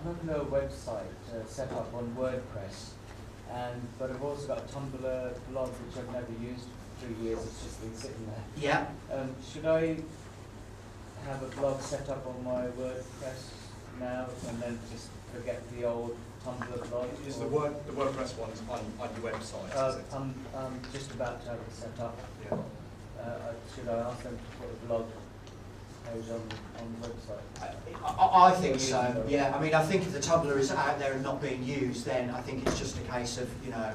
having a website set up on WordPress, but I've also got a Tumblr blog which I've never used for 3 years. It's just been sitting there. Yeah. Should I have a blog set up on my WordPress now and then just forget the old Tumblr blog? Is the WordPress one on your website? Is it? I'm just about to have it set up. Yeah. Should I ask them to put a blog page on the website? I think so, yeah. I mean, I think if the Tumblr is out there and not being used, then I think it's just a case of, you know,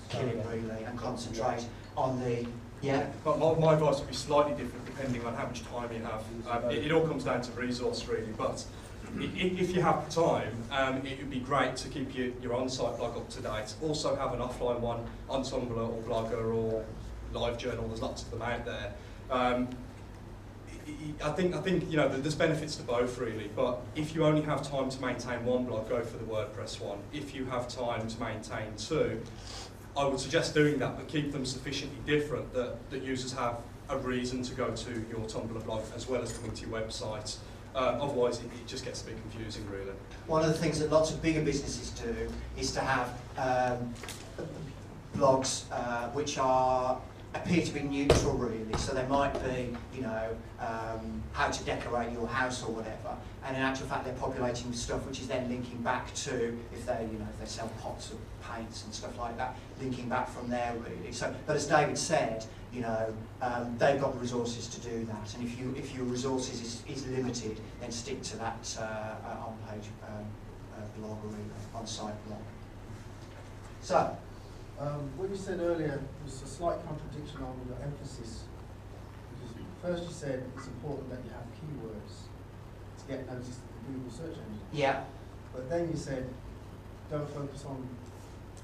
kill it really and concentrate on the, yeah. But my advice would be slightly different depending on how much time you have. It all comes down to resource really, but if you have time, it would be great to keep your on-site blog up to date. Also have an offline one on Tumblr or Blogger or LiveJournal. There's lots of them out there. I think you know there's benefits to both really. But if you only have time to maintain one blog, go for the WordPress one. If you have time to maintain two, I would suggest doing that, but keep them sufficiently different that users have a reason to go to your Tumblr blog as well as coming to your website. Otherwise, it just gets a bit confusing, really. One of the things that lots of bigger businesses do is to have blogs which appear to be neutral, really. So they might be, you know, how to decorate your house or whatever, and in actual fact, they're populating with stuff which is then linking back to if they sell pots of paints and stuff like that, linking back from there, really. So, but as David said, you know, they've got the resources to do that, and if your resources is limited, then stick to that on-page blog or on-site blog. So, what you said earlier was a slight contradiction on your emphasis. Because first you said it's important that you have keywords to get noticed in the Google search engine. yeah, But then you said don't focus on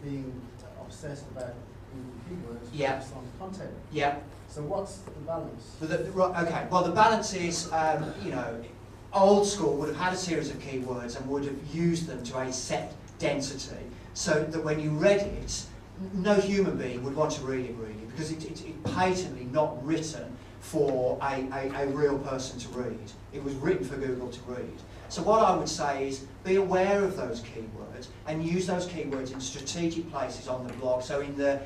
being obsessed about Google keywords, Yeah. focus on content. yeah. So what's the balance? Okay, well the balance is, you know, old school would have had a series of keywords and would have used them to a set density, so that when you read it, no human being would want to read it really, because it's patently not written for a real person to read. It was written for Google to read. So what I would say is be aware of those keywords and use those keywords in strategic places on the blog. So in the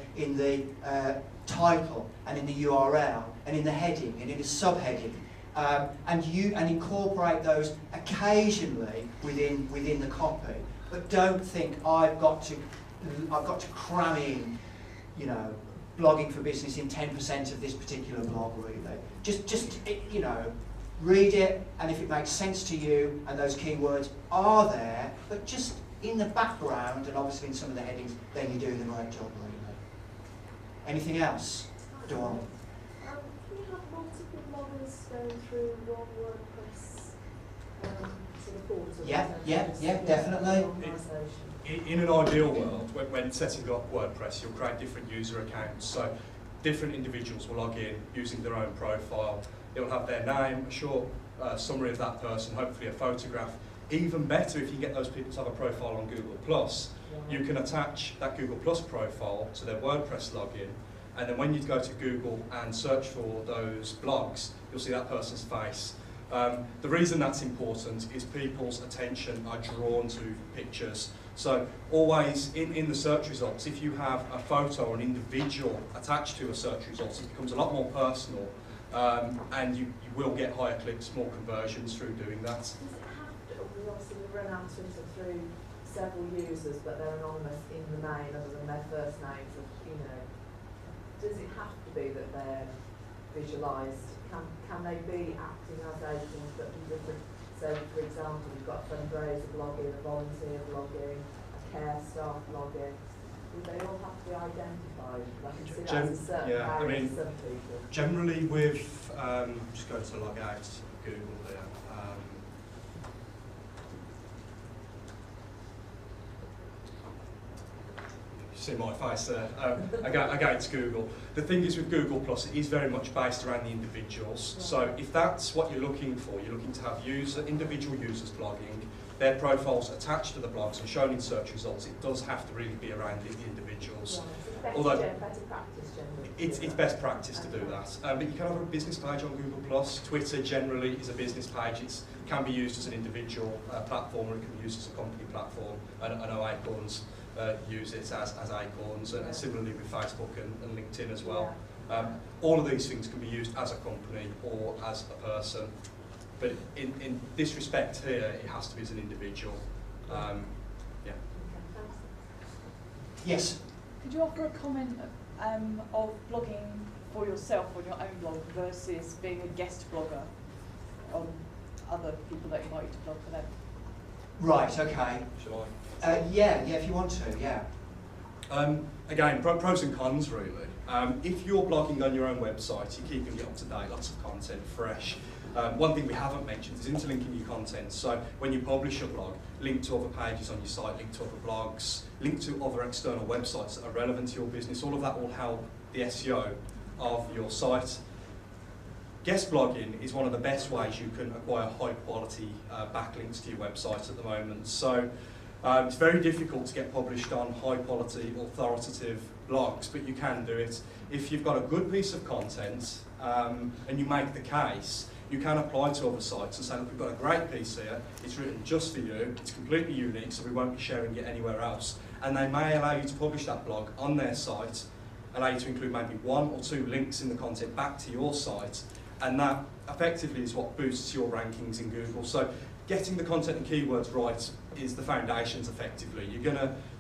title and in the URL and in the heading and in the subheading, and incorporate those occasionally within the copy. But don't think I've got to cram in, you know, blogging for business in 10% of this particular blog really. Just you know, read it, and if it makes sense to you and those keywords are there, but just in the background and obviously in some of the headings, then you're doing the right job really. Anything else? Go on. Can you have multiple bloggers going through one WordPress sort of portal? Yeah, definitely. In an ideal world, when setting up WordPress, you'll create different user accounts. So different individuals will log in using their own profile. It'll have their name, a short summary of that person, hopefully a photograph. Even better if you get those people to have a profile on Google+. You can attach that Google+ profile to their WordPress login, and then when you go to Google and search for those blogs, you'll see that person's face. The reason that's important is people's attention are drawn to pictures. So always in the search results, if you have a photo or an individual attached to a search result, it becomes a lot more personal, and you will get higher clicks, more conversions through doing that. Does it have to, obviously we run out through several users, but they're anonymous in the main other than their first names, you know, does it have to be that they're visualised? Can they be acting as agents but be different? So, for example, you've got a fundraiser blogging, a volunteer blogging, a care staff blogging. Would they all have to be identified? I can see that as a certain barrier for some people. Generally with, just go to log out of Google there. see my face there, against Google. The thing is with Google Plus, it is very much based around the individuals. So if that's what you're looking for, you're looking to have individual users blogging, their profiles attached to the blogs and shown in search results, it does have to really be around the individuals. Right. Although Better practice generally. it's best practice to do that. But you can have a business page on Google Plus. Twitter generally is a business page. It can be used as an individual platform, or it can be used as a company platform. I know Acorns use it as Acorns, and similarly with Facebook and LinkedIn as well. All of these things can be used as a company or as a person. But in this respect here, it has to be as an individual. Yeah. Yes. Could you offer a comment of blogging for yourself on your own blog versus being a guest blogger on other people that invite you to blog for them? Right, okay. Shall I? Yeah, if you want to, yeah. Again, pros and cons really. If you're blogging on your own website, you're keeping it up to date, lots of content, fresh. One thing we haven't mentioned is interlinking your content. So when you publish a blog, link to other pages on your site, link to other blogs, link to other external websites that are relevant to your business. All of that will help the SEO of your site. Guest blogging is one of the best ways you can acquire high quality backlinks to your website at the moment. So it's very difficult to get published on high quality authoritative blogs, but you can do it. If you've got a good piece of content and you make the case, you can apply to other sites and say, look, we've got a great piece here, it's written just for you, it's completely unique, so we won't be sharing it anywhere else. And they may allow you to publish that blog on their site, allow you to include maybe 1 or 2 links in the content back to your site, and that effectively is what boosts your rankings in Google. So getting the content and keywords right is the foundations effectively.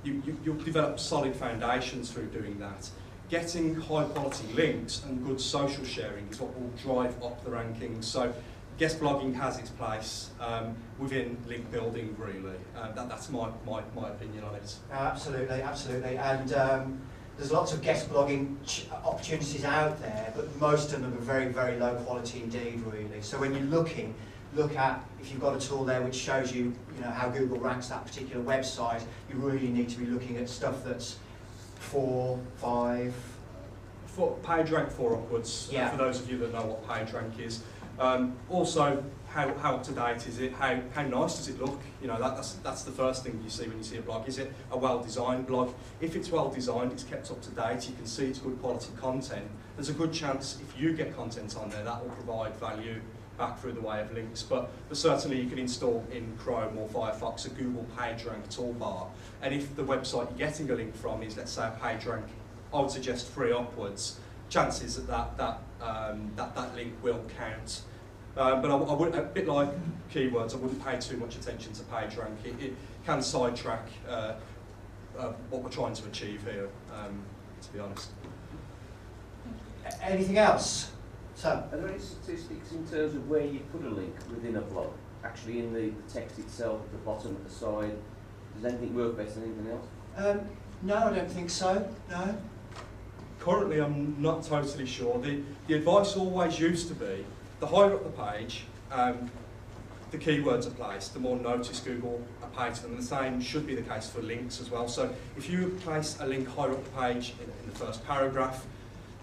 You'll develop solid foundations through doing that. Getting high quality links and good social sharing is what will drive up the rankings. So guest blogging has its place within link building really. That's my opinion on it. Absolutely, absolutely. And there's lots of guest blogging opportunities out there, but most of them are very, very low quality indeed really. So when you're looking, look at, if you've got a tool there which shows you, how Google ranks that particular website, you really need to be looking at stuff that's 4, 5. For page rank 4 upwards, Yeah. for those of you that know what page rank is. Also, how up to date is it? How nice does it look? That's the first thing you see when you see a blog. Is it a well designed blog? If it's well designed, it's kept up to date, you can see it's good quality content. There's a good chance if you get content on there, that will provide value back through the way of links. But certainly you can install in Chrome or Firefox a Google PageRank toolbar. And if the website you're getting a link from is, let's say, a PageRank, I would suggest 3 upwards, chances that link will count. But I would, a bit like keywords, I wouldn't pay too much attention to PageRank. It can sidetrack what we're trying to achieve here, to be honest. Anything else? So, Are there any statistics in terms of where you put a link within a blog? Actually in the text itself, at the bottom, at the side? Does anything work better than anything else? no, I don't think so, no. Currently, I'm not totally sure. The advice always used to be, the higher up the page, the keywords are placed, the more notice Google applies to them. The same should be the case for links as well. So if you place a link higher up the page in the first paragraph,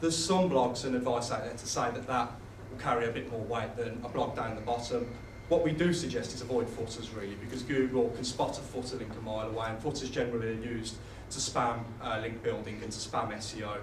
there's some blogs and advice out there to say that will carry a bit more weight than a blog down the bottom. What we do suggest is avoid footers really, because Google can spot a footer link a mile away, and footers generally are used to spam link building and to spam SEO.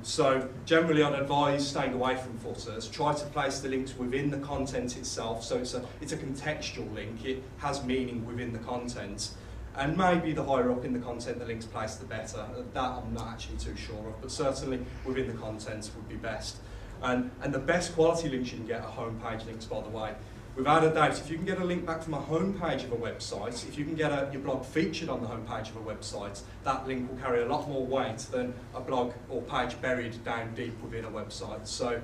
So generally I'd advise staying away from footers. Try to place the links within the content itself, so it's a contextual link, it has meaning within the content. And maybe the higher up in the content the link's placed, the better. That I'm not actually too sure of, but certainly within the content would be best. And the best quality links you can get are homepage links, by the way. Without a doubt, if you can get a link back from a homepage of a website, if you can get your blog featured on the homepage of a website, that link will carry a lot more weight than a blog or page buried down deep within a website. So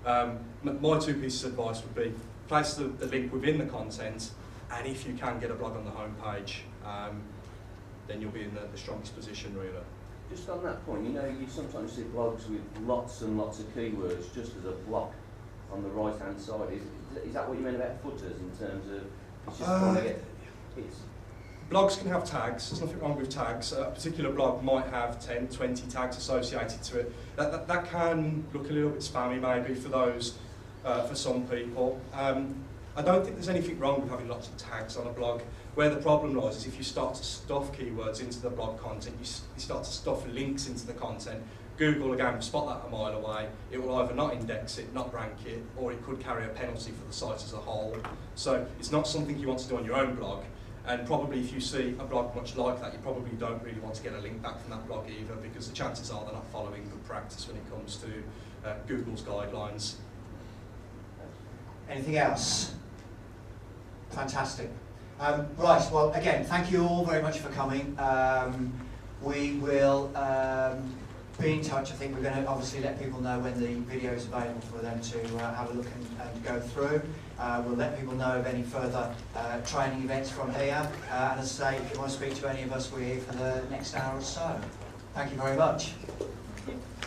my 2 pieces of advice would be place the link within the content, and if you can get a blog on the homepage, then you'll be in the strongest position really. Just on that point, you sometimes see blogs with lots and lots of keywords just as a block on the right hand side. Is that what you meant about footers in terms of it's just trying to get hits? Blogs can have tags, there's nothing wrong with tags. A particular blog might have 10, 20 tags associated to it. That can look a little bit spammy maybe for those, for some people. I don't think there's anything wrong with having lots of tags on a blog. Where the problem lies is if you start to stuff keywords into the blog content, you start to stuff links into the content. Google, again, will spot that a mile away. It will either not index it, not rank it, or it could carry a penalty for the site as a whole. So it's not something you want to do on your own blog. And probably if you see a blog much like that, you probably don't really want to get a link back from that blog either, because the chances are they're not following good practice when it comes to Google's guidelines. Anything else? Fantastic. Right, well, again, thank you all very much for coming. We will be in touch. I think we're going to obviously let people know when the video is available for them to have a look and go through. We'll let people know of any further training events from here. And as I say, if you want to speak to any of us, we're here for the next hour or so. Thank you very much. Thank you.